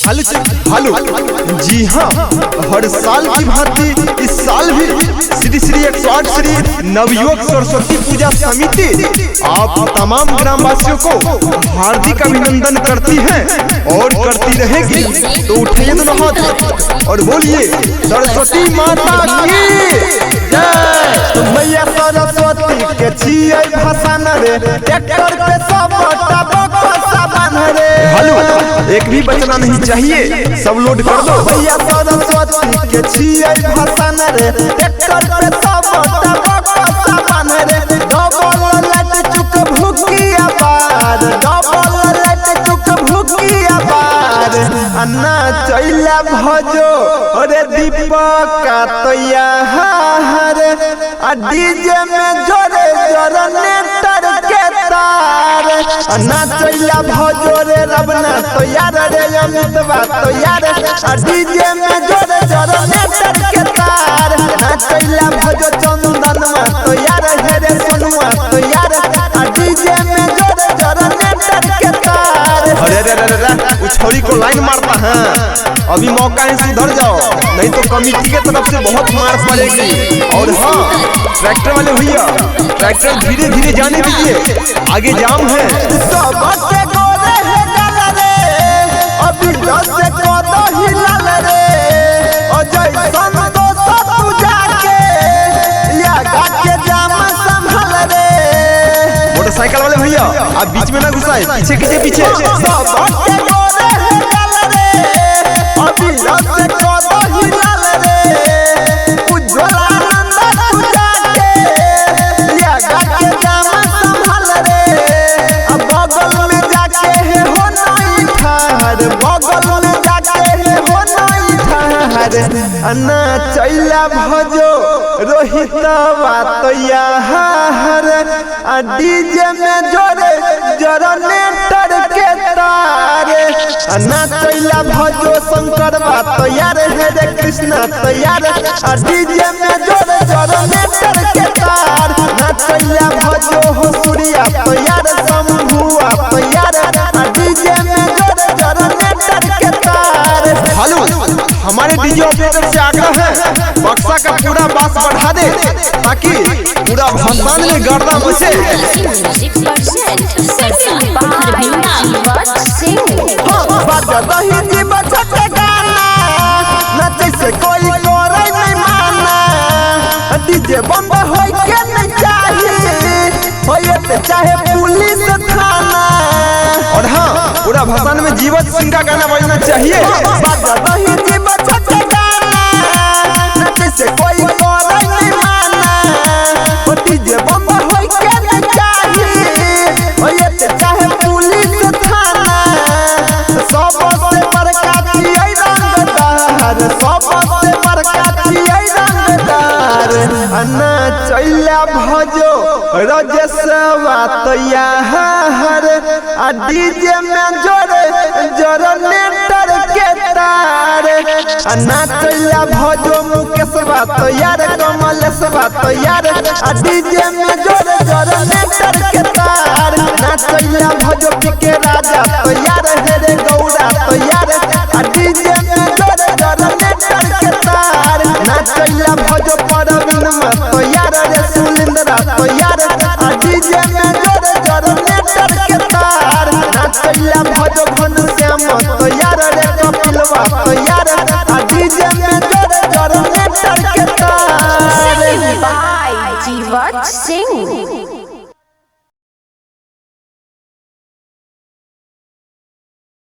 Hello जी हाँ, हर साल की भांति इस साल भी श्री श्री 108 श्री नवयुवक सरस्वती पूजा समिति आप तमाम ग्रामवासियों को हार्दिक अभिनंदन करती है और करती रहेगी। तो उठाइए दोनों हाथ और बोलिए सरस्वती माता की जय। तो मैया सरस्वती के छियै भसान रे, ट्रैक्टर पे सब रे। हेलो, एक भी बचना नहीं चाहिए, सब लोड कर दो। मैया सरस्वती के छियै भसान रे, ट्रैक्टर पे सब रे। डबल लाइट चुक भुकिया पार, डबल लाइट चुक भुकिया पार। अन्ना चैला भजो रे दीपक का तैया हरे, डीजे में जोरे जनरेटर के तार। अन्ना चैला भजो रे रबना तैयार रे अमितवा तैयार, डीजे में जोरे जनरेटर के तार। अन्ना चैला भजो चंदनवा तैयार है रे सोनुआ तैयार, डीजे में जोरे जनरेटर के तार। अरे रे रे रे, उस छोरी को लाइन मारता है, अभी मौका है, सुधर जाओ नहीं तो कमिटी के तरफ से बहुत मार पड़ेगी। और हाँ, ट्रैक्टर वाले भैया ट्रैक्टर धीरे धीरे जाने दीजिए, आगे जाम है। मोटरसाइकिल वाले भैया आप बीच में ना घुसाए, पीछे खींचे पीछे। अन्ना चैला भजो रोहित तैया हरे, डीजे में जोरे जनरेटर के तारे। अन्ना चैला भजो शंकर तैयार है रे कृष्णा तैयार, डीजे में जोरे जनरेटर के तार। अन्ना चैला भजो हो सूर्या तैयार, शंभुआ तैयार, डीजे में जोरे जनरेटर के तार। हेलो, हमारे डीजे ऑपरेटर से आग्रह है बक्सा का पूरा बास बढ़ा दे ताकि पूरा भसान में गर्दा मचे। कोई करे नहीं माना, डीजे बंद होय के नहीं चाहिए, होये चाहे पुलिस थाना। और हाँ, पूरा भसान में जीवत सिंह का गाना बजना चाहिए। कोई करे नहीं माना, डीजे बंद होय के नहीं चाहिए, होये चाहे पुलिस थाना। सबसे बड़का छियै रंगदार, सबसे बड़का छियै रंगदार। अन्ना चैला भजो रजसवा तैयार, डीजे में जोरे जनरेटर के तार। अन्ना चैला भजो मुकेशवा तैयार, कमलेशवा तैयार, डीजे में जोरे जनरेटर के तार। अन्ना चैला भजो के राजा तैयार है रे गौरा तैयार, डीजे में जोरे जनरेटर के तार। अन्ना चैला भजो परवीनमा तैयार रे सुलिंद्रा तैयार, डीजे में जोरे जनरेटर के तार। अन्ना चैला भजो घनश्याम तैयार रे कपिलवा तैयार, डीजे में जोरे जनरेटर के तार। जीवत सिंह।